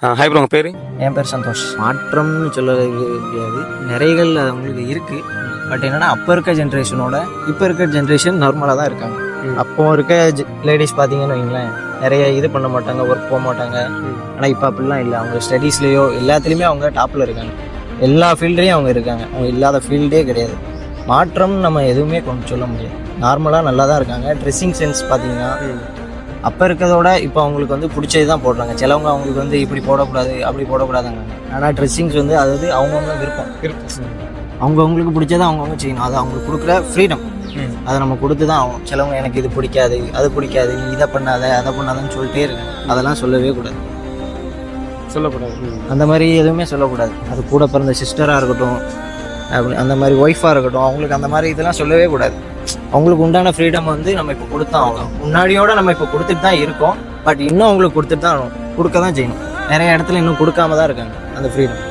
Hi bro, உங்கள் பேர்? என் பேர் சந்தோஷ். மாற்றம்னு சொல்ல முடியாது, நிறைகள் அவங்களுக்கு இருக்குது. பட் என்னென்னா அப்போ இருக்க ஜென்ரேஷனோட இப்போ இருக்க ஜென்ரேஷன் நார்மலாக தான் இருக்காங்க. அப்போ இருக்க லேடிஸ் பார்த்தீங்கன்னு வைங்களேன், நிறைய இது பண்ண மாட்டாங்க, ஒர்க் போக மாட்டாங்க. ஆனால் இப்போ அப்படிலாம் இல்லை. அவங்க ஸ்டடீஸ்லேயோ எல்லாத்துலேயுமே அவங்க டாப்பில் இருக்காங்க. எல்லா ஃபீல்ட்லேயும் அவங்க இருக்காங்க. அவங்க இல்லாத ஃபீல்டே கிடையாது. மாற்றம் நம்ம எதுவுமே கொண்டு சொல்ல முடியாது. நார்மலாக நல்லா தான் இருக்காங்க. ட்ரெஸ்ஸிங் சென்ஸ் பார்த்தீங்கன்னா அப்போ இருக்கிறதோட இப்போ அவங்களுக்கு வந்து பிடிச்சது தான் போடுறாங்க. சிலவங்க அவங்களுக்கு வந்து இப்படி போடக்கூடாது அப்படி போடக்கூடாதாங்க. ஆனால் ட்ரெஸ்ஸிங்ஸ் வந்து அதாவது அவங்கவுங்க விருப்பம். அவங்கவுங்களுக்கு பிடிச்சதை அவங்கவுங்க செய்யணும். அது அவங்களுக்கு கொடுக்குற ஃப்ரீடம். அதை நம்ம கொடுத்து தான் ஆகணும். சிலவங்க எனக்கு இது பிடிக்காது, அது பிடிக்காது, நீ இதை பண்ணாத அதை பண்ணாதன்னு சொல்லிட்டே இருக்கு. அதெல்லாம் சொல்லவே கூடாது, சொல்லக்கூடாது. அந்த மாதிரி எதுவுமே சொல்லக்கூடாது. அது கூட பிறந்த சிஸ்டராக இருக்கட்டும், அப்படி அந்த மாதிரி ஒய்ஃபாக இருக்கட்டும், அவங்களுக்கு அந்த மாதிரி இதெல்லாம் சொல்லவே கூடாது. அவங்களுக்கு உண்டான ஃப்ரீடம் வந்து நம்ம இப்போ கொடுத்தா ஆகணும். முன்னாடியோட நம்ம இப்போ கொடுத்துட்டு தான் இருக்கோம். பட் இன்னும் அவங்களுக்கு கொடுத்துட்டு தான் ஆகணும், கொடுக்க தான் செய்யணும். நிறைய இடத்துல இன்னும் கொடுக்காம தான் இருக்காங்க அந்த ஃப்ரீடம்.